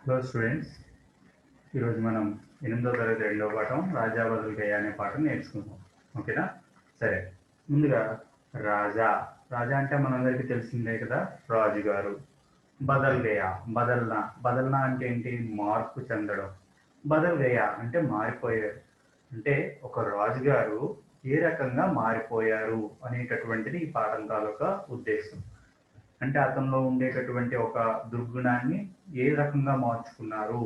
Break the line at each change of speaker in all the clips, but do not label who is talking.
Hello students, ఈరోజు మనం 8వ తరగతి రెండవ పాఠం రాజా బదులు గయ అనే పాఠం నేర్చుకుందాం. ఓకేనా? సరే, ముందుగా రాజా. రాజా అంటే మనందరికీ తెలిసిందే కదా, రాజుగారు. బదల్ గయ, బదల్నా. బదల్నా అంటే ఏంటి? మార్పు చెందడం. బదల్ గయ అంటే మారిపోయారు. అంటే ఒక రాజుగారు ఏ రకంగా మారిపోయారు అనేటటువంటిది ఈ పాఠం తాలూకా ఉద్దేశం. అంటే అతనిలో ఉండేటటువంటి ఒక దుర్గుణాన్ని ఏ రకంగా మార్చుకున్నారు,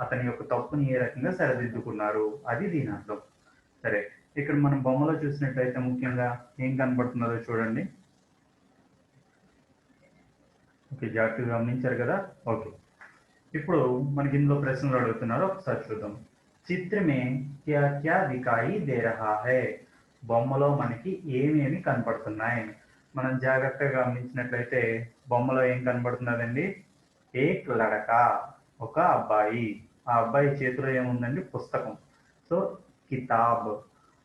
అతని యొక్క తప్పుని ఏ రకంగా సరిదిద్దుకున్నారు, అది దీని అర్థం. సరే, ఇక్కడ మనం బొమ్మలో చూసినట్లయితే ముఖ్యంగా ఏం కనబడుతున్నదో చూడండి. ఓకే, జాగ్రత్తగా గమనించారు కదా. ఓకే, ఇప్పుడు మనకి ఇందులో ప్రశ్నలు అడుగుతున్నారు, ఒకసారి చూద్దాం. చిత్రమే క్యా క్యా దికాయి దే రహా హై. బొమ్మలో మనకి ఏమేమి కనపడుతున్నాయి? మనం జాగ్రత్తగా గమనించినట్లయితే బొమ్మలో ఏం కనబడుతున్నదండి? ఏక్ లడకా, ఒక అబ్బాయి. ఆ అబ్బాయి చేతిలో ఏముందండి? పుస్తకం. సో కితాబ్.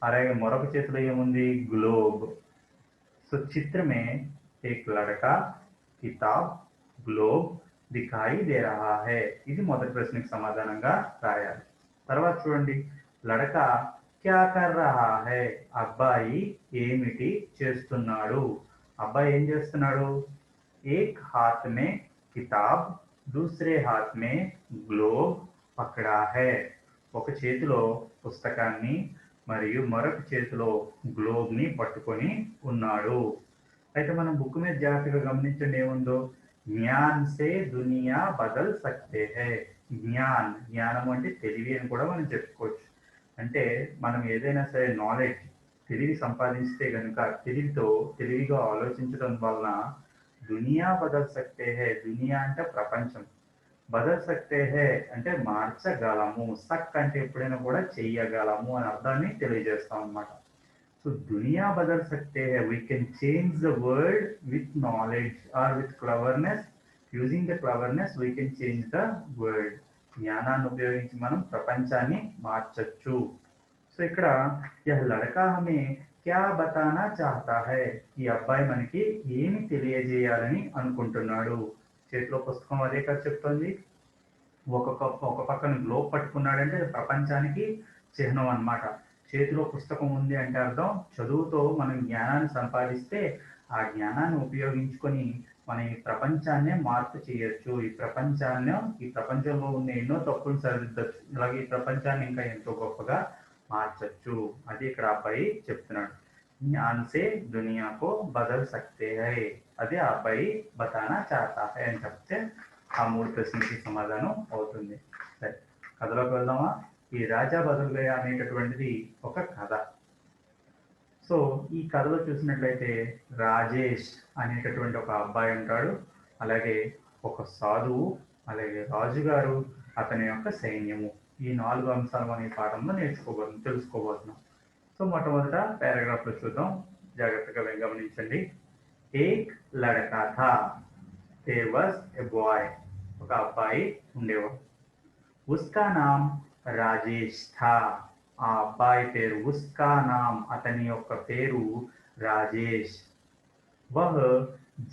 అలాగే మరొక చేతిలో ఏముంది? గ్లోబ్. సో చిత్రమే ఏక్ లడకా కితాబ్ గ్లోబ్ దిఖాయి దే రహా హై. ఇది మొదటి ప్రశ్నకి సమాధానంగా రాయాలి. తర్వాత చూడండి, లడకా క్యా కర్ రహా హై. అబ్బాయి ఏమిటి చేస్తున్నాడు? అబ్బాయి ఏం చేస్తున్నాడు? ఏక్ హాత్ మే కితాబ్ దూసరే హాత్ మే గ్లోబ్ పకడా హై. ఒక చేతిలో పుస్తకాన్ని మరియు మరొక చేతిలో గ్లోబ్ ని పట్టుకొని ఉన్నాడు. అయితే మనం బుక్ మీద జాగ్రత్తగా గమనించండి ఏముందో. జ్ఞాన్ సే దునియా బదల్ సక్తే హై. జ్ఞానం అంటే తెలివి అని కూడా మనం చెప్పుకోవచ్చు. అంటే మనం ఏదైనా సరే నాలెడ్జ్, తెలివి సంపాదించితే గనుక తెలివిగా ఆలోచించడం వలన దునియా బదల్ సక్తే హై. దునియా అంటే ప్రపంచం. బదల్ సక్తే హై అంటే మార్చగలము. సక్ అంటే ఎప్పుడైనా కూడా చెయ్యగలము అని అర్థాన్ని తెలియజేస్తాం అన్నమాట. So दुनिया बदल सकते हैं. We can change the world with knowledge or with cleverness. Using the cleverness, we can change the world. జ్ఞానాన్ని ఉపయోగించి మనం ప్రపంచాన్ని మార్చచ్చు. సో ఇక్కడ యహ్ లడకా హమే క్యా బతానా చాహతా హై. ఈ అబ్బాయి మనకి ఏమి తెలియజేయాలని అనుకుంటున్నాడు? చేతిలో పుస్తకం అదే కదా చెప్తుంది. ఒక పక్కన గ్లోబ్ పట్టుకున్నాడంటే ప్రపంచానికి చిహ్నం అన్నమాట. చేతిలో పుస్తకం ఉంది అంటే అర్థం చదువుతో మనం జ్ఞానాన్ని సంపాదిస్తే ఆ జ్ఞానాన్ని ఉపయోగించుకొని మన ఈ ప్రపంచాన్నే మార్పు చేయొచ్చు. ఈ ప్రపంచంలో ఉన్న ఎన్నో తప్పులు సరిదిద్దచ్చు. అలాగే ఈ ప్రపంచాన్ని ఇంకా ఎంతో గొప్పగా మార్చచ్చు. అది ఇక్కడ అబ్బాయి చెప్తున్నాడు. జ్ఞాన్ సే దునియాకో బదల్ సక్తే హై. అదే ఆ అబ్బాయి బతానా చాహతా హై అని చెప్తే ఆ మూడు ప్రశ్నలకి సమాధానం అవుతుంది. సరే, కథలోకి వెళ్దామా? ఈ రాజా బదులు గయ అనేటటువంటిది ఒక కథ. సో ఈ కథలో చూసినట్లయితే రాజేష్ అనేటటువంటి ఒక అబ్బాయి ఉంటాడు. అలాగే ఒక సాధువు, అలాగే రాజుగారు, అతని యొక్క సైన్యము. ఈ 4 అంశాలు మన ఈ పాఠంలో తెలుసుకోబోతున్నాం. సో మొట్టమొదట పారాగ్రాఫ్ లో చూద్దాం, జాగ్రత్తగా గమనించండి. ఏక్ లడకా థా. There was a boy. ఒక అబ్బాయి ఉండేవాడు. ఉస్కా నామ్ రాజేష్ థా. ఆ అబ్బాయి పేరు ఉస్కా నామ్, అతని యొక్క పేరు రాజేష్. వహ్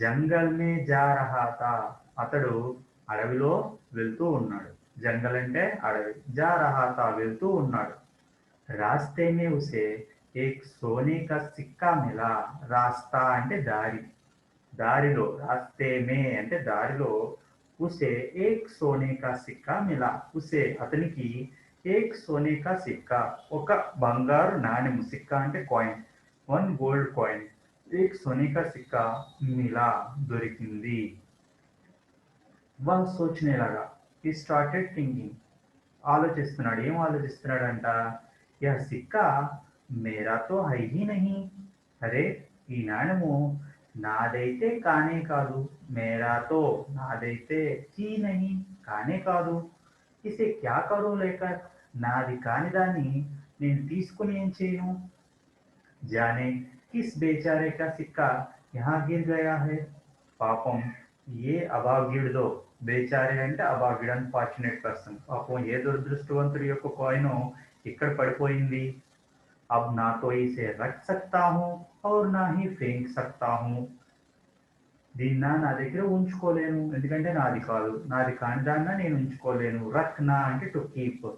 జంగల్ మే జా రహా థా. అతడు అడవిలో వెళ్తూ ఉన్నాడు. జంగల్ అంటే అడవి, జా రహా థా వెళ్తూ ఉన్నాడు. రాస్తే మే ఉసే ఏక్ సోనే కా సిక్కా మిలా. రాస్తా అంటే దారి, దారిలో. రాస్తే మే అంటే దారిలో. ఉసే ఏక్ సోనే కా సిక్కా మిలా. ఉసే అతనికి ఏక్ సోనే కా సిక్కా ఒక బంగారు నాణెం. సిక్కా అంటే కాయిన్, 1 గోల్డ్ కాయిన్. ఏక్ సోనే కా సిక్కా మిలా దొరికింది. వహ్ సోచనే లగా. He started thinking. ఆలోచిస్తున్నాడు. ఏం ఆలోచిస్తున్నాడంట? యహ్ సిక్కా మేరా తో హై హీ నహీ. అరే, ఈ నాణెము నాదైతే కానే కాదు. మేరాతో నాదైతే హీ నహీ కానే కాదు. ఇసే క్యా కరూ లేకర్. నాది కాని దాన్ని నేను తీసుకుని ఏం చేయను? జానే కిస్ బేచారే కా సిక్కా యహా గిర్ గయా హై. పాపం ఏ అభాగ్యుడిదో. బేచారే అంటే అభాగ్యుడు, అన్ఫార్చునేట్ పర్సన్. పాపం ఏ దురదృష్టవంతుడి యొక్క కాయిన్ ఇక్కడ పడిపోయింది. अब ना तो इसे रख सकता हूं और ना ही फेंक सकता हूं. దీన్న నా దగ్గర ఉంచుకోలేను ఎందుకంటే నాది కాదు, నాది కాని దాన్న నేను ఉంచుకోలేను. రఖ్నా అంటే టు కీప్,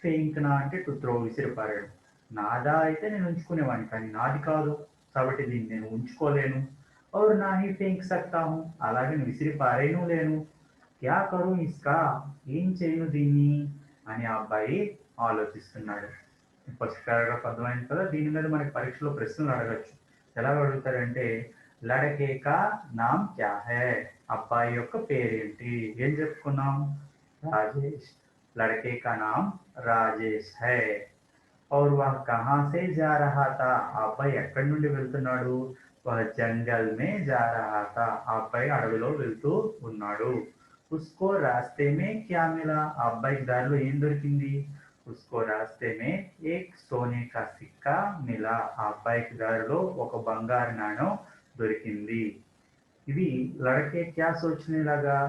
ఫేంక్నా అంటే టు త్రో విసిరిపారేయడం. నాదా అయితే నేను ఉంచుకునేవాడిని కానీ నాది కాదు కాబట్టి దీన్ని నేను ఉంచుకోలేను. और ना ही फेंक सकता हूँ అలాగే నేను విసిరి పారేయను లేను. క్యా కరూ ఇస్కా ఏం చేయను దీన్ని అని ఆ అబ్బాయి ఆలోచిస్తున్నాడు. ఫస్ట్ పారాగ్రాఫ్ అర్థమైంది కదా. దీని మీద మనకి పరీక్షలో ప్రశ్నలు అడగచ్చు. ఎలా అడుగుతారంటే లడకే కా నామ్ క్యా హై, అబ్బాయి యొక్క పేరేంటి. ఏం చెప్పుకున్నాం, రాజేష్. లడకే కా నామ్ రాజేష్ హై. और वह कहाँ से जा रहा था, ఆ అబ్బాయి ఎక్కడి నుండి వెళ్తున్నాడు. वह जंगल में जा रहा था, ఆ అబ్బాయి అడవిలో వెళ్తూ ఉన్నాడు. उसको रास्ते में क्या मिला, ఆ అబ్బాయికి దారిలో ఏం దొరికింది. उसको रास्ते में एक सोने का सिक्का मिला, ఆ అబ్బాయికి దారిలో ఒక బంగారు నాణెం దొరికింది. ఇది लड़के क्या सोचने लगा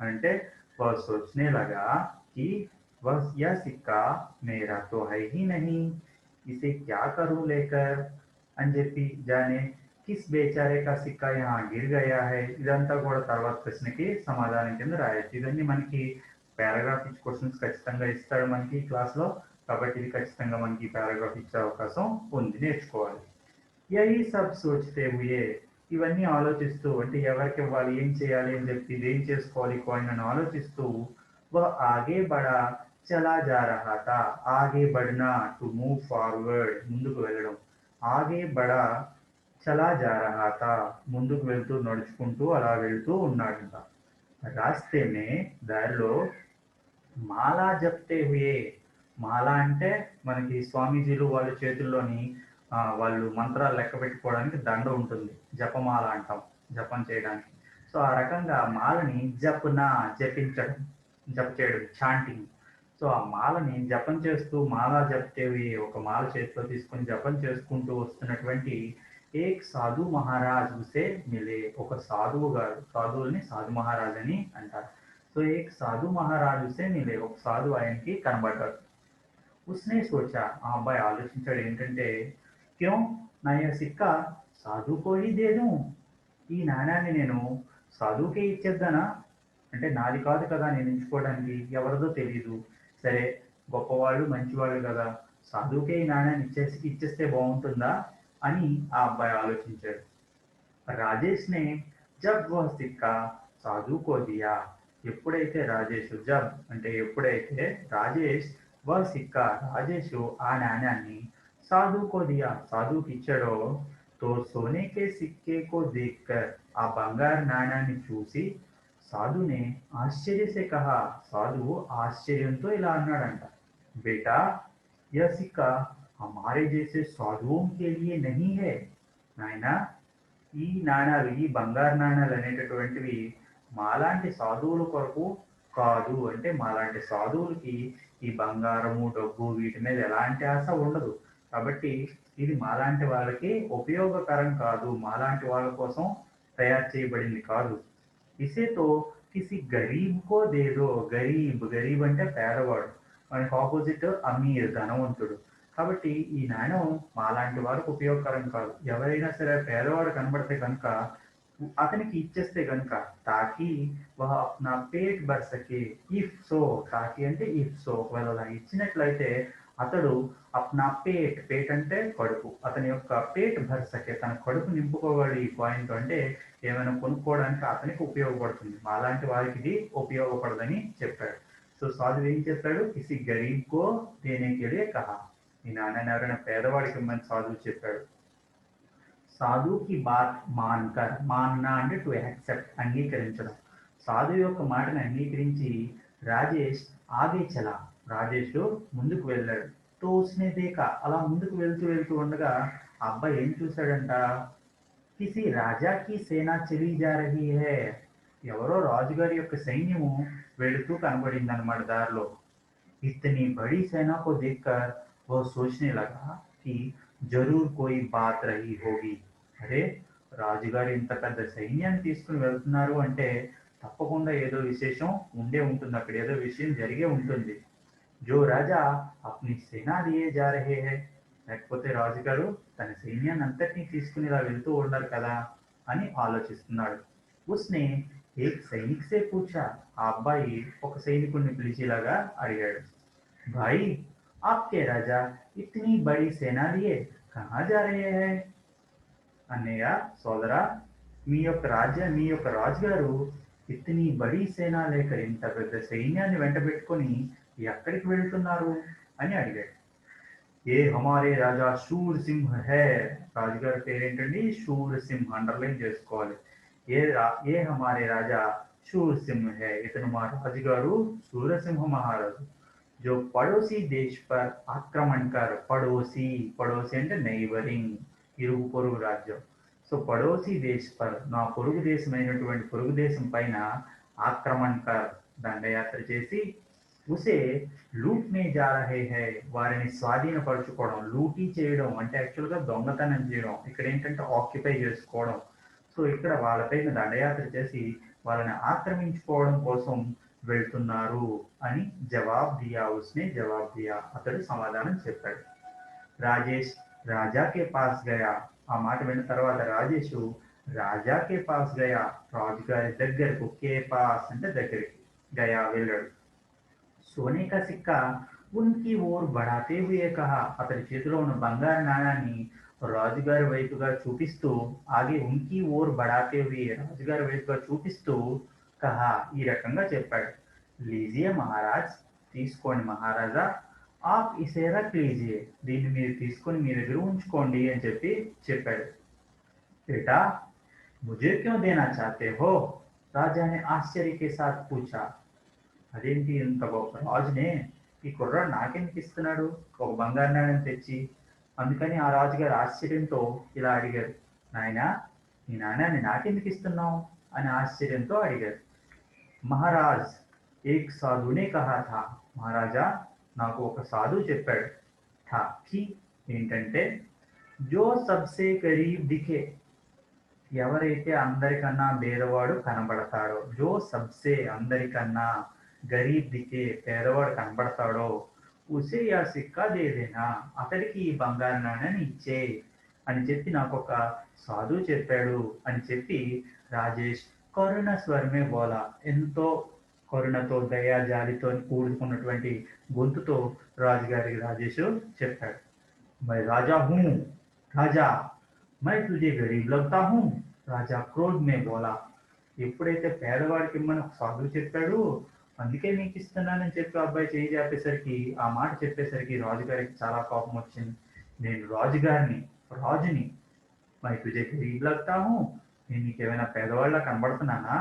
అంటే वह सोचने लगा कि वह यह सिक्का मेरा तो है ही नहीं, इसे क्या करूं लेकर అని చెప్పి जाने किस बेचारे का सिक्का यहाँ गिर गया है. ఇదంతా కూడా తర్వాత ప్రశ్నకి సమాధానం కింద రాయొచ్చు. ఇవన్నీ మనకి పారాగ్రాఫ్ ఇచ్చి క్వశ్చన్స్ ఖచ్చితంగా ఇస్తాడు మనకి క్లాస్ లో, కాబట్టి ఇది ఖచ్చితంగా మనకి పారాగ్రాఫ్ ఇచ్చే అవకాశం ఉంది, నేర్చుకోవాలి. యహీ సబ్ సోచతే హుయే, ఇవన్నీ ఆలోచిస్తూ అంటే ఎవరికి ఇవ్వాలి ఏం చేయాలి అని చెప్పి ఏం చేసుకోవాలి కాయిన్ అని ఆలోచిస్తూ వह आगे बढ़ा चला जा रहा था, आगे बढ़ना టు మూవ్ ఫార్వర్డ్ ముందుకు వెళ్ళడం. ఆగే బడా చలా జా రహా థా ముందుకు వెళ్తూ నడుచుకుంటూ అలా వెళ్తూ ఉన్నాడంట. రాస్తే మే దారిలో మాలా జప్తే హుయే, మాల అంటే మనకి స్వామీజీలు వాళ్ళ చేతుల్లోని వాళ్ళు మంత్రాలు లెక్క పెట్టుకోవడానికి దండ ఉంటుంది, జపమాల అంటాం, జపం చేయడానికి. సో ఆ రకంగా మాలని జపనా జపించడం, జప చేయడం, చాంటింగ్. సో ఆ మాలని జపం చేస్తూ మాలా జప్తేవి ఒక మాల చేతిలో తీసుకొని జపం చేసుకుంటూ వస్తున్నటువంటి ఏక్ సాధు మహారాజ్ ఉసే మిలే, ఒక సాధువు గారు, సాధువుల్ని సాధు మహారాజ్ అని అంటారు. సో ఏక్ సాధు మహారాజ్ ఉసే మిలే, ఒక సాధువు ఆయనకి కనబడ్డాడు. ఉస్నే సోచా, ఆ అబ్బాయి ఆలోచించాడు ఏంటంటే క్యో నయ సిక్క సాధుకో హీ దేను, ఈ నాణ్యాన్ని నేను సాధువుకే ఇచ్చేద్దానా, అంటే నాది కాదు కదా నేను ఎంచుకోవడానికి, ఎవరిదో తెలియదు, సరే గొప్పవాళ్ళు మంచివాళ్ళు కదా, సాధువుకే ఈ నాణ్యాన్ని ఇచ్చేస్తే బాగుంటుందా అని ఆ అబ్బాయి ఆలోచించాడు. రాజేష్ నే జబ్ వహ్ సిక్కా సాధుకో దియా, ఎప్పుడైతే రాజేష్, జబ్ అంటే ఎప్పుడైతే రాజేష్ వహ్ సిక్కా రాజేష్ ఆ నాణ్యాన్ని సాధుకో దియా సాధువుకి ఇచ్చాడో తో సోనే కే సిక్కే కో దేఖ్కర్, ఆ బంగారు నాణ్యాన్ని చూసి సాధునే ఆశ్చర్య సే కహా, సాధువు ఆశ్చర్యంతో ఇలా అన్నాడంట, బేటా यह सिक्का हमारे जैसे साधुओं के लिए नहीं है, నాయనా ఈ నాణాలు, ఈ బంగారు నాణాలు అనేటటువంటివి మాలాంటి సాధువుల కొరకు కాదు, అంటే మాలాంటి సాధువులకి ఈ బంగారము డబ్బు వీటి మీద ఎలాంటి ఆశ ఉండదు, కాబట్టి ఇది మాలాంటి వాళ్ళకి ఉపయోగకరం కాదు, మాలాంటి వాళ్ళ కోసం తయారు చేయబడింది కాదు. ఇసే తో కిసి గరీబ్ కో దేదో, గరీబ్, గరీబ్ అంటే పేదవాడు, మనకి ఆపోజిట్ అమీర్ ధనవంతుడు. కాబట్టి ఈ నాణ్యం మాలాంటి వారికి ఉపయోగకరం కాదు, ఎవరైనా సరే పేదవాడు కనబడితే కనుక అతనికి ఇచ్చేస్తే కనుక తాకి వహ అప్నా పేట్ భర్ సకే, ఇఫ్ సో, తాకి అంటే ఇఫ్ సో, ఒకవేళ అలా ఇచ్చినట్లయితే అతడు అప్నా పేట్, పేట్ అంటే కడుపు, అతని యొక్క పేట్ భర్ సకే, తన కడుపు నింపుకోవాలి ఈ కాయిన్తో, అంటే ఏమైనా కొనుక్కోవడానికి అతనికి ఉపయోగపడుతుంది, మాలాంటి వారికి ఇది ఉపయోగపడదని చెప్పాడు. సో సాధువు ఏం చెప్పాడు, కిసి గరీబ్ కో దేనే కే లియే కహా, ఈ నాణ్యాన్ని ఎవరైనా పేదవాడికి ఇమ్మని సాధువు చెప్పాడు. సాధు కి బాత్ మాన్కర్, మాన్నా అంటే టు యాక్సెప్ట్, అంగీకరించడం. సాధువు యొక్క మాటను అంగీకరించి రాజేష్ ఆగే చలా, రాజేష్ ముందుకు వెళ్ళాడు. తో ఉస్నే దేకా, అలా ముందుకు వెళ్తూ వెళ్తూ ఉండగా ఆ అబ్బాయి ఏం చూశాడంట, కిసి రాజాకి సేనా చలీ జా రహీ హై, ఎవరో రాజుగారి యొక్క సైన్యము వెళుతూ కనబడింది అనమాట దారిలో. इतनी बड़ी सेना को देखकर वह सोचने लगा कि जरूर कोई बात रही होगी, అరే రాజుగారు ఇంత పెద్ద సైన్యాన్ని తీసుకుని వెళ్తున్నారు అంటే తప్పకుండా ఏదో విశేషం ఉండే ఉంటుంది, అక్కడ ఏదో విషయం జరిగే ఉంటుంది. జో రాజా అప్ని సేనా లియే జా రహే హై, లేకపోతే రాజుగారు తన సైన్యాన్ని అంతటినీ తీసుకుని ఇలా వెళ్తూ ఉన్నారు కదా అని ఆలోచిస్తున్నాడు. उसने एक సైనిక్ से पूछा ఆ అబ్బాయి ఒక సైనికుడిని పిలిచి ఇలాగా అడిగాడు भाई आपके राजा इतनी बड़ी सेना लिए कहाँ जा रहे हैं అన్నయ్య సోదరా మీ యొక్క రాజుగారు ఇతని బడి సేనా లేక ఇంత పెద్ద సైన్యాన్ని వెంటబెట్టుకొని ఎక్కడికి వెళ్తున్నారు అని అడిగాడు ఏ హమారే రాజా శూర్ సింహ్ హే రాజుగారి పేరేంటండి శూర్ సింహ్ అండర్లైన్ చేసుకోవాలి ఏ హమారే రాజా शूर सिंह है इतनु మా రాజుగారు శూరసింహ మహారాజు जो पड़ोसी देश पर आक्रमण कर पड़ोसी అంటే నైబరింగ్ ఇరుగు పొరుగు రాజ్యం సో పడోసీ దేశ్ పర్ నా పొరుగు దేశమైనటువంటి పొరుగు దేశం పైన ఆక్రమణ కర్ దండయాత్ర చేసి ఉసే లూట్నే జా రహే హై వారిని స్వాధీనపరచుకోవడం లూటీ చేయడం అంటే యాక్చువల్గా దొంగతనం చేయడం ఇక్కడ ఏంటంటే ఆక్యుపై చేసుకోవడం సో ఇక్కడ వాళ్ళపైన దండయాత్ర చేసి వాళ్ళని ఆక్రమించుకోవడం కోసం వెళ్తున్నారు అని జవాబ్ దియా ఉస్నే జవాబ్ దియా అతడు సమాధానం చెప్పాడు రాజేష్ రాజాకే పాస్ గయా ఆ మాట విన్న తర్వాత రాజేషు రాజాకే పాస్ గయా రాజుగారి దగ్గరకు కే పాస్ అంటే దగ్గరికి గయా వెళ్ళాడు సోనే కా సిక్కా ఉన్కి ఓర్ బడాతే హుయే కహా అతడి చేతిలో ఉన్న బంగారు నాణాన్ని రాజుగారి వైపుగా చూపిస్తూ ఆగే ఉన్కి ఓర్ బడాతే హుయే రాజుగారి వైపుగా చూపిస్తూ కహా ఈ రకంగా చెప్పాడు లీజియే మహారాజ్ తీసుకోండి మహారాజా ఆప్ ఇసే రఖ్ లీజియే దీన్ని మీరు తీసుకొని మీ దగ్గర ఉంచుకోండి అని చెప్పాడు बेटा मुझे क्यों देना चाहते हो राजा ने आश्चर्य के साथ पूछा అదేంటి ఇంత గొప్ప రాజునే ఈ కుర్రాడు నాకెందుకు ఇస్తున్నాడు ఒక బంగారు నాణ్యం తెచ్చి అందుకని ఆ రాజుగారు ఆశ్చర్యంతో ఇలా అడిగారు నాయనా ఈ నాణ్యాన్ని నాకెందుకు ఇస్తున్నావు అని ఆశ్చర్యంతో అడిగారు మహారాజ్ ఏక్ సాధునే కహా థా మహారాజా నాకు ఒక సాధువు చెప్పాడు థా కి ఏంటంటే జో సబ్సే గరీబ్ దిఖే ఎవరైతే అందరికన్నా పేదవాడు కనబడతాడో జో సబ్సే అందరికన్నా గరీబ్ దికే పేదవాడు కనబడతాడో ఉసే యా సిక్కా దేదేనా అతడికి ఈ బంగారు నాణ్యాన్ని ఇచ్చే అని చెప్పి నాకు ఒక సాధువు చెప్పాడు అని చెప్పి రాజేష్ కరుణ స్వరమే బోలా ఎంతో కరుణతో దయా జాలితో కూడుకున్నటువంటి గొంతుతో రాజుగారికి రాజేష్ చెప్పాడు మై రాజా హూ రాజా మై తుజే గరీబ్ లగ్తా హూ రాజా క్రోధ్ మే బోలా ఎప్పుడైతే పేదవాడికి ఇమ్మని ఒక సాధువు చెప్పాడు అందుకే మీకు ఇస్తున్నానని చెప్పి అబ్బాయి చేయి చెప్పేసరికి ఆ మాట చెప్పేసరికి రాజుగారికి చాలా కోపం వచ్చింది నేను రాజుని మై తుజే గరీబ్ లగ్తా హూ నేను నీకేమైనా పేదవాళ్ళ కనబడుతున్నానా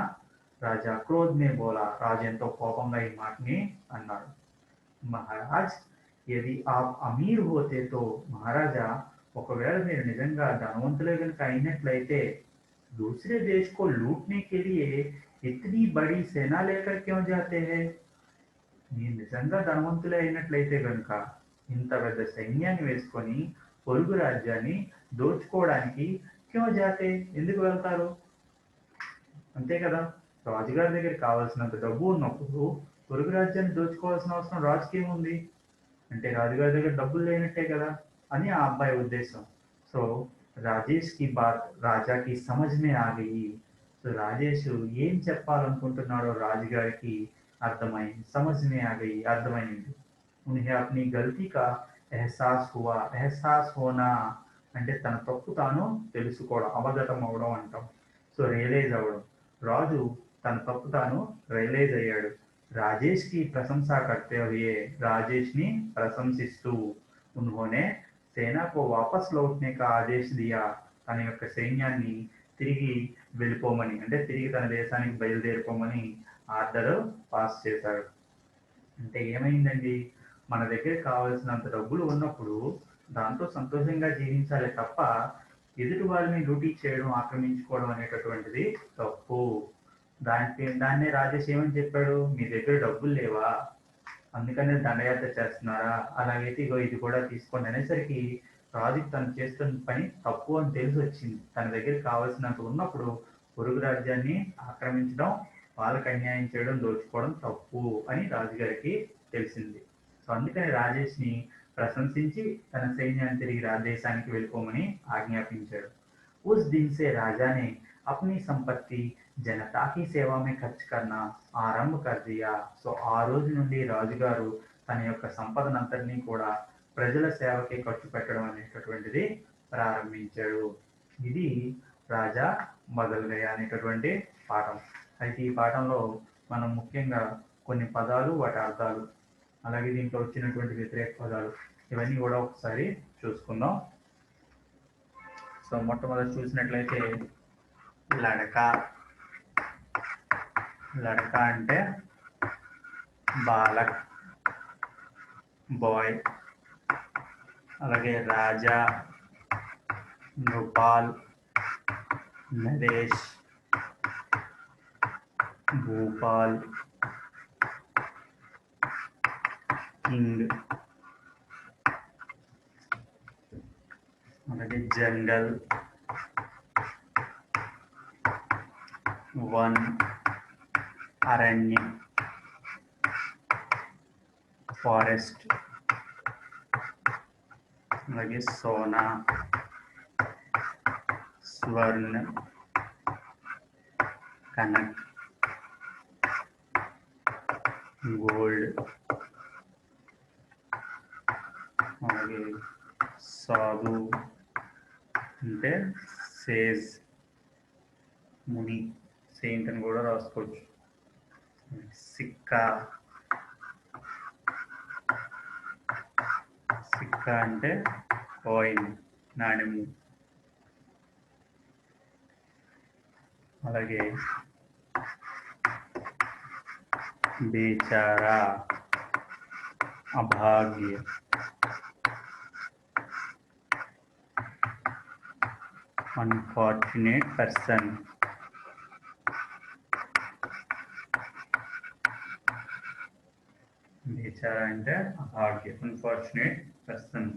రాజా క్రోధ్ మే బోలా రాజు ఎంతో కోపంగా ఈ మాటని అన్నాడు మహారాజ్ యది ఆప్ అమీర్ హోతే తో మహారాజా ఒకవేళ మీరు నిజంగా ధనవంతులే కనుక అయినట్లయితే दूसरे देश को लूटने के लिए इतनी बड़ी सेना लेकर क्यों जाते हैं మీరు నిజంగా ధనవంతులే అయినట్లయితే కనుక ఇంత పెద్ద సైన్యాన్ని వేసుకొని పొరుగు రాజ్యాన్ని దోచుకోవడానికి క్యో జాతే ఎందుకు వెళ్తారు అంతే కదా రాజుగారి దగ్గర కావాల్సినంత డబ్బు ఉన్నప్పుడు పొరుగు రాజ్యాన్ని దోచుకోవాల్సిన అవసరం రాజుకి ఏముంది అంటే రాజుగారి దగ్గర డబ్బులు లేనట్టే కదా అని ఆ అబ్బాయి ఉద్దేశం సో రాజేష్ కి బాత్ రాజాకి సమజ్ మే ఆ గయి సో రాజేష్ ఏం చెప్పాలనుకుంటున్నాడో రాజుగారికి అర్థమైంది సమజ్ మే ఆ గయి అర్థమైంది ఉన్హే అప్నీ గల్తీ కా ఎహసాస్ హోనా అంటే తన తప్పు తాను తెలుసుకోవడం అవగతం అవడం అంటాం సో రియలైజ్ అవ్వడం రాజు తన తప్పు తాను రియలైజ్ అయ్యాడు రాజేష్ కి ప్రశంసా కర్తే హుయే రాజేష్ ని ప్రశంసిస్తూ ఉన్హోనే సేనా కో వాపస్ లౌట్నే కా ఆదేశ్ దియా తన యొక్క సైన్యాన్ని తిరిగి వెళ్ళిపోమని అంటే తిరిగి తన దేశానికి బయలుదేరిపోమని ఆర్డర్ పాస్ చేశాడు అంటే ఏమైందండి మన దగ్గర కావాల్సినంత డబ్బులు ఉన్నప్పుడు దాంతో సంతోషంగా జీవించాలి తప్ప ఎదుటి వారిని డ్యూటీ చేయడం ఆక్రమించుకోవడం అనేటటువంటిది తప్పు దాన్నే రాజేష్ ఏమని చెప్పాడు మీ దగ్గర డబ్బులు లేవా అందుకనే దండయాత్ర చేస్తున్నారా అలాగైతే ఇగో ఇది కూడా తీసుకోండి అనేసరికి రాజుకి తను చేస్తున్న పని తప్పు అని తెలిసి వచ్చింది తన దగ్గర కావాల్సినంత ఉన్నప్పుడు పొరుగు రాజ్యాన్ని ఆక్రమించడం వాళ్ళకి అన్యాయం చేయడం దోచుకోవడం తప్పు అని రాజుగారికి తెలిసింది సో అందుకని రాజేష్ ని ప్రశంసించి తన సైన్యాన్ని తిరిగి దేశానికి వెళ్ళిపోమని ఆజ్ఞాపించాడు ఉస్ దిన్ సే రాజానే अपनी संपत्ति जनता की सेवा में खर्च करना ఆరంభ कर दिया. సో ఆ రోజు నుండి రాజుగారు తన యొక్క సంపదనంతటినీ కూడా ప్రజల సేవకి ఖర్చు పెట్టడం అనేటటువంటిది ప్రారంభించాడు. ఇది రాజా బదల్ గయా అనేటటువంటి పాఠం. అయితే ఈ పాఠంలో మనం ముఖ్యంగా కొన్ని పదాలు వాటి అర్థాలు అలాగే దీంట్లో వచ్చినటువంటి వ్యతిరేక పదాలు ఇవన్నీ కూడా ఒకసారి చూసుకుందాం. సో మొట్టమొదటి చూసినట్లయితే లడక. లడక అంటే బాలక్, బాయ్. అలాగే రాజా, నృపాల్, నరేష్, భూపాల్, కింగ్. అలాగే జంగల్, వన్, అరణ్యం, ఫారెస్ట్. అలాగే సోనా, స్వర్ణ, కనక్, గోల్డ్. అలాగే సాధు అంటే సేజ్, ముని, సెయింట్ అని కూడా రాసుకోవచ్చు. సిక్కా. సిక్కా అంటే కాయిన్, నాణ్యము. అలాగే బేచారా, అభాగ్య. Unfortunate person. బేచారా అంటే అభాగ్య, అన్ఫార్చునేట్ పర్సన్.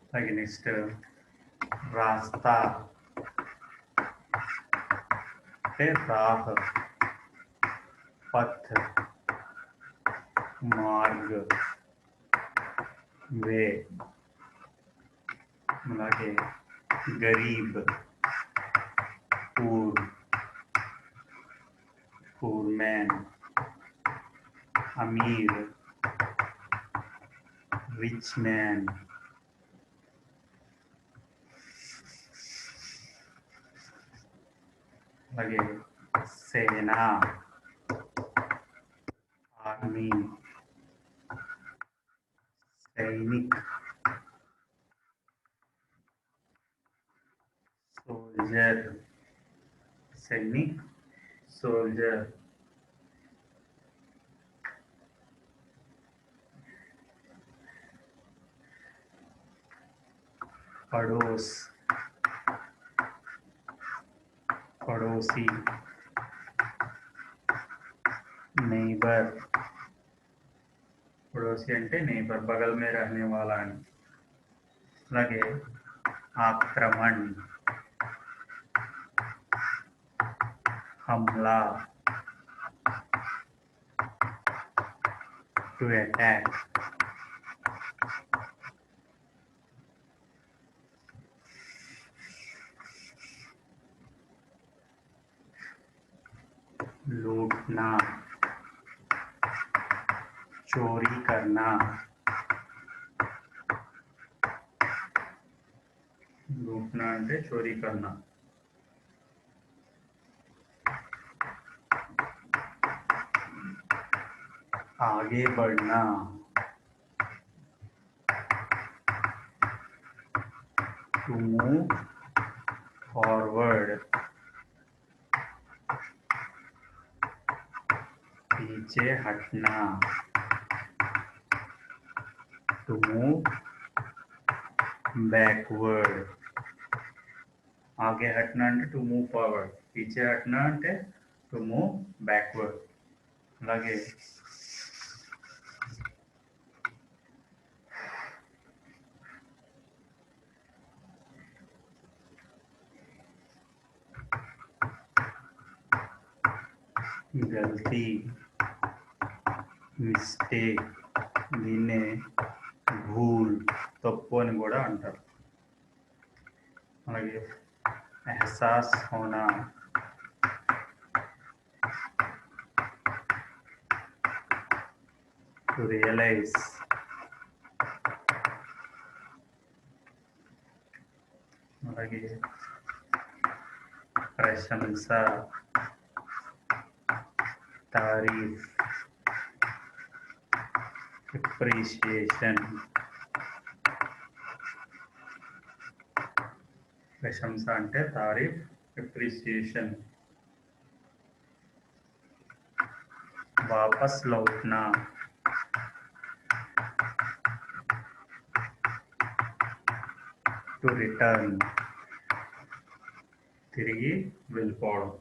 అలాగే నెక్స్ట్ రాస్తా అంటే రాహ్, పథ్, మార్గ్, వే. అలాగే గరీబ్, పూర్, పూర్ మ్యాన్. అమీర్, రిచ్ మ్యాన్. అలాగే సేనా, ఆర్మీ, సైనిక్, సోల్జర్. సైనిక్, సోల్జర్. पड़ोस, पड़ोसी. नेबर, पड़ोसी అంటే नेबर, बगल में रहने वाला అని. అలాగే आक्रमण, हमला, to attack. लूटना, चोरी करना. लूटना అంటే चोरी करना. आगे बढ़ना, to move forward. पीछे हटना, to move backward. आगे हटना అంటే to move forward, पीछे हटना అంటే to move backward. అలాగే गलती, मिस्टेक, దీన్నే భూల్ తప్పు అని కూడా అంటారు. అలాగే ఎహసాస్ హోనా, టు రియలైజ్. అలాగే ప్రశంస, తారీఫ్, అప్రిషియేషన్. ప్రశంస అంటే తారీఫ్, అప్రిషియేషన్. వాపస్ లౌట్నా, టు రిటర్న్, తిరిగి వెళ్ళిపోవడం.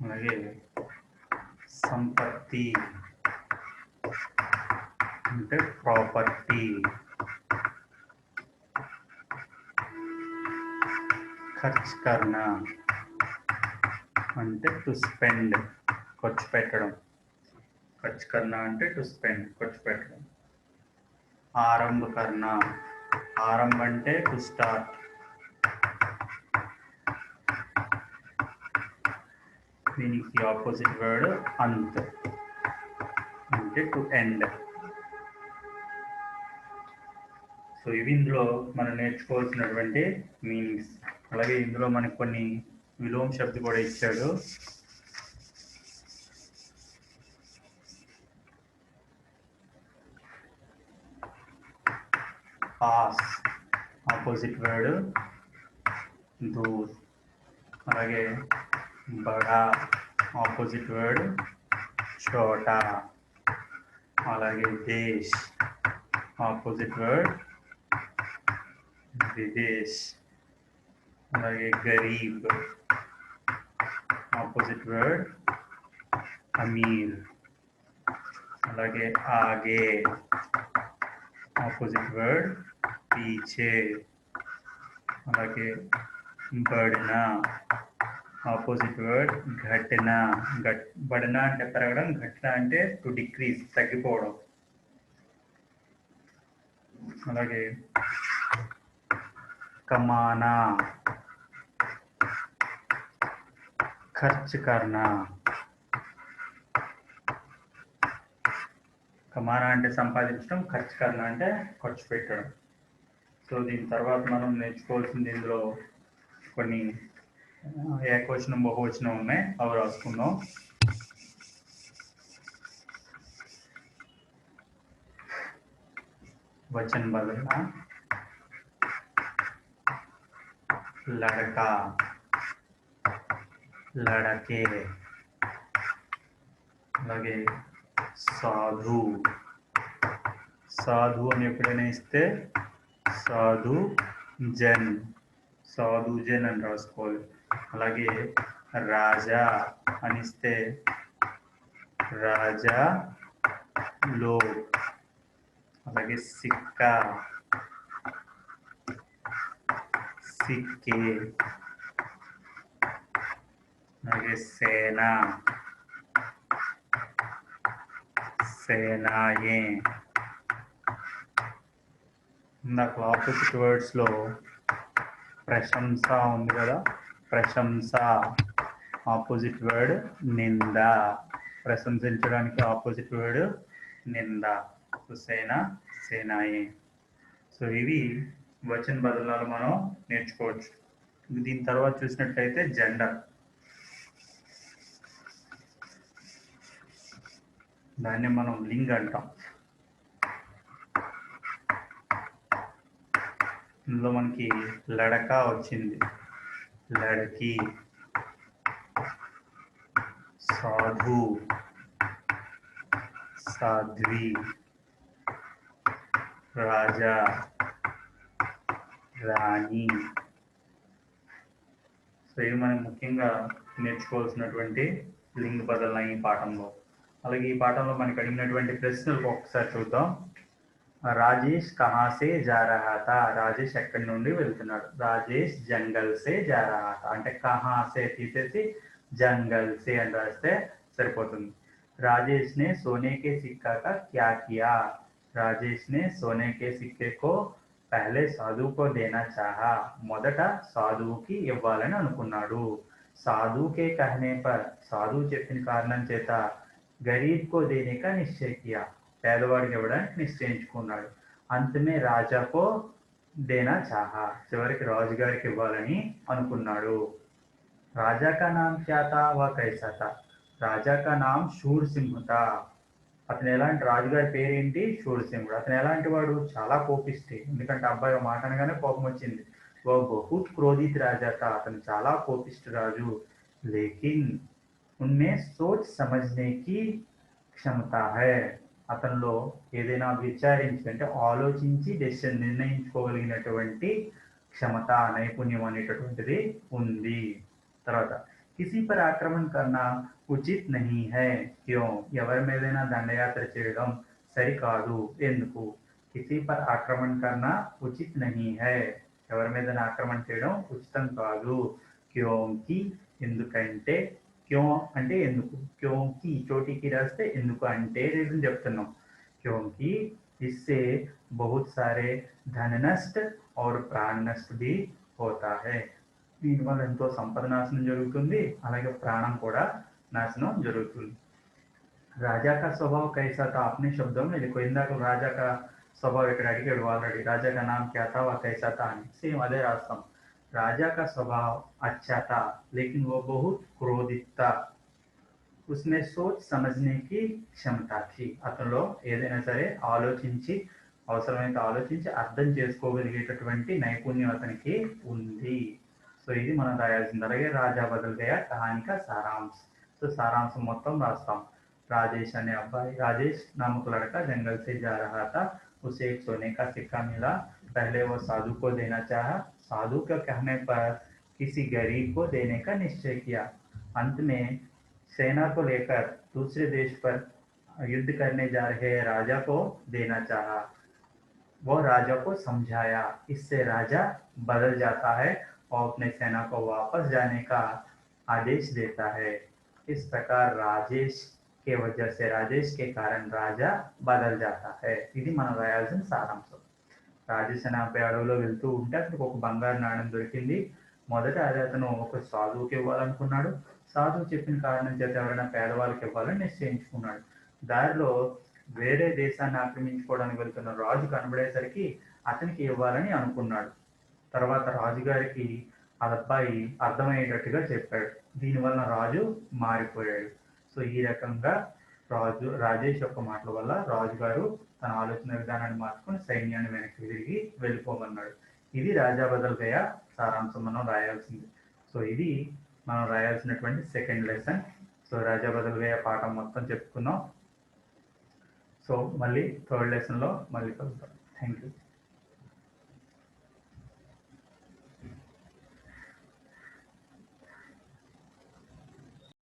అలాగే సంపత్తి అంటే ప్రాపర్టీ. ఖర్చు కర్నా అంటే టు స్పెండ్, ఖర్చు పెట్టడం. ఖర్చు కర్నా అంటే టు స్పెండ్, ఖర్చు పెట్టడం. ఆరంభ కర్నా, ఆరంభ అంటే టు స్టార్ట్. దీనికి ఆపోజిట్ వర్డ్ అంత్ అంటే టు ఎండ్. సో ఇవి ఇందులో మనం నేర్చుకోవాల్సినటువంటి మీనింగ్స్. అలాగే ఇందులో మనకు కొన్ని విలోమ శబ్దం కూడా ఇచ్చాడు. పాస్ ఆపోజిట్ వర్డ్ దూర్. అలాగే బడా ఆపోజిట్ వర్డ్ చోటా. అలాగే దేశ్ ఆపోజిట్ వర్డ్ విదేశ్. అలాగే గరీబ్ ఆపోజిట్ వర్డ్ అమీర్. అలాగే ఆగే ఆపోజిట్ వర్డ్ పీछे. అలాగే బడ్నా ఆపోజిట్ వర్డ్ ఘటనా. బడ్నా అంటే పెరగడం, ఘటనా అంటే టు డిక్రీజ్, తగ్గిపోవడం. అలాగే కమానా ఖర్చు కర్నా. కమానా అంటే సంపాదించడం, ఖర్చు కర్నా అంటే ఖర్చు పెట్టడం. సో దీని తర్వాత మనం నేర్చుకోవాల్సింది ఇందులో కొన్ని ఏకవచనం, బహువచనం ఉన్నాయి, అవి రాసుకుందాం. वचन बदलना, लड़का, लड़के. అలాగే సాధు, సాధు అని ఎప్పుడైనా ఇస్తే సాధు జన్, సాధు జన్ అని రాసుకోవాలి. అలాగే రాజా అని ఇస్తే రాజా లోగ్. అలాగే సిక్కా, సిక్కే. అలాగే సేనా, సేనాయే. ఇందాక ఆపోజిట్ వర్డ్స్లో ప్రశంస ఉంది కదా, ప్రశంస ఆపోజిట్ వర్డ్ నింద. ప్రశంసించడానికి ఆపోజిట్ వర్డ్ నింద. సేన, సేనాయే. సో ఇవి వచన బదలాలు మనం నేర్చుకోవచ్చు. దీని తర్వాత చూసినట్లయితే జెండర్. దాన్ని మనం లింగ్ అంటాం. ఇందులో మనకి లడకా వచ్చింది, లడకి, సాధు, సాధ్వి, రాజా, రాణి. సో ఇవి మనం ముఖ్యంగా నేర్చుకోవాల్సినటువంటి లింగ బదలన ఈ పాఠంలో. అలాగే ఈ పాఠంలో మనకి అడిగినటువంటి ప్రశ్నలకు ఒకసారి చూద్దాం. రాజేష్ కహా సే జా రహా థా. రాజేష్ ఎక్కడి నుండి వెళ్తున్నాడు? రాజేష్ జంగల్ సే జా రహా థా అంటే కహా సే తీసేసి జంగల్ సే అని రాస్తే సరిపోతుంది. राजेश ने सोने के सिक्का का क्या किया? राजेश ने सोने के सिक्के को पहले సాధు को देना चाहा. మొదట సాధువుకి ఇవ్వాలని అనుకున్నాడు. సాధు के कहने पर సాధు చెప్పిన కారణం చేత गरीब को देने का निश्चय किया. పేదవాడికి ఇవ్వడానికి నిశ్చయించుకున్నాడు. अंत में राजा को देना चाहा. చివరికి రాజుగారికి ఇవ్వాలని అనుకున్నాడు. राजा का नाम क्या था वह कैसा था? రాజా కా నామ్ శూర్ సింహ్ తా. అతను ఎలాంటి రాజుగారి పేరేంటి? శూరసింహుడు. అతను ఎలాంటి వాడు? చాలా కోపిష్టి. ఎందుకంటే అబ్బాయి ఒక మాట అనగానే కోపం వచ్చింది. ఓ బహుత్ క్రోధిత్ రాజా తా. అతను చాలా కోపిష్టి రాజు. లేకిన్ ఉన్మే సోచ్ సమజ్నే కి క్షమతా హై. అతనిలో ఏదైనా విచారించి అంటే ఆలోచించి డెసిషన్ నిర్ణయించుకోగలిగినటువంటి క్షమత, నైపుణ్యం అనేటటువంటిది ఉంది. తర్వాత किसी पर आक्रमण करना उचित नहीं है. क्यों? ఎవరి మీదైనా దండయాత్ర చేయడం సరికాదు. ఎందుకు? किसी पर आक्रमण करना उचित नहीं है. ఎవరి మీదైనా ఆక్రమణ చేయడం ఉచితం కాదు. क्योंकि ఎందుకంటే, క్యో అంటే ఎందుకు, క్యోంకి చోటికి రాస్తే ఎందుకు అంటే రీజన్ చెప్తున్నాం. क्योंकि इससे बहुत सारे धन नष्ट और प्राण नष्ट भी होता है. దీనివల్ల ఎంతో సంపద నాశనం జరుగుతుంది, అలాగే ప్రాణం కూడా నాశనం జరుగుతుంది. రాజా కా స్వభావ్ కైసా తా. అప్నే శబ్దం में देखो. ఇందాక రాజా కా స్వభావ్ ఇక్కడ అడిగాడు ఆల్రెడీ. రాజా కా నామ్ క్యా తా వా కైసా తా అని. సేమ్ అదే రాస్తాం. రాజా కా స్వభావ్ అచ్చా తా లేకిన్ वो बहुत क्रोधित था. उसमें सोच समझने की क्षमता थी. అతనిలో ఏదైనా సరే ఆలోచించి, అవసరమైతే ఆలోచించి అర్థం చేసుకోగలిగేటటువంటి నైపుణ్యం అతనికి ఉంది. సో ఇది మనం రాయాల్సింది. అలాగే రాజా బదల్ గయా కహాని కా సారాంశ్. సో సారాంశం మొత్తం రాస్తాం. राजेश अने अब्बाई. राजेश नामक लड़का जंगल से जा रहा था. उसे एक सोने का सिक्का मिला. पहले वो साधु को देना चाहा. साधु के कहने पर किसी गरीब को देने का निश्चय किया. अंत में सेना को लेकर दूसरे देश पर युद्ध करने जा रहे राजा को देना चाहा. वो राजा को समझाया. इससे राजा बदल जाता है और अपने सेना को वापस जाने का आदेश देता है. इस प्रकार राजेश के वजह से, राजेश के कारण राजा बदल जाता है. ఇది మనం రాయాల్సిన సారాంశం. రాజేష్ అనే అబ్బాయి అడవిలో వెళ్తూ ఉంటే అతనికి ఒక బంగారు నాణెం దొరికింది. మొదట అది అతను ఒక సాధువుకి ఇవ్వాలనుకున్నాడు. సాధువు చెప్పిన కారణం చేత ఎవరైనా పేదవాళ్ళకి ఇవ్వాలని నిశ్చయించుకున్నాడు. దారిలో వేరే దేశాన్ని ఆక్రమించుకోవడానికి వెళ్తున్న రాజు కనబడేసరికి అతనికి ఇవ్వాలని అనుకున్నాడు. తర్వాత రాజుగారికి ఆ అబ్బాయి అర్థమయ్యేటట్టుగా చెప్పాడు. దీనివల్ల రాజు మారిపోయాడు. సో ఈ రకంగా రాజేష్ యొక్క మాటల వల్ల రాజుగారు తన ఆలోచన విధానాన్ని మార్చుకొని సైన్యాన్ని వెనక్కి తిరిగి వెళ్ళిపోమన్నాడు. ఇది రాజా బదల్ గయా సారాంశం మనం రాయాల్సింది. సో ఇది మనం రాయాల్సినటువంటి సెకండ్ లెసన్. సో రాజా బదల్ గయా పాఠం మొత్తం చెప్పుకున్నాం. సో మళ్ళీ థర్డ్ లెసన్లో మళ్ళీ కలుద్దాం. Thank you.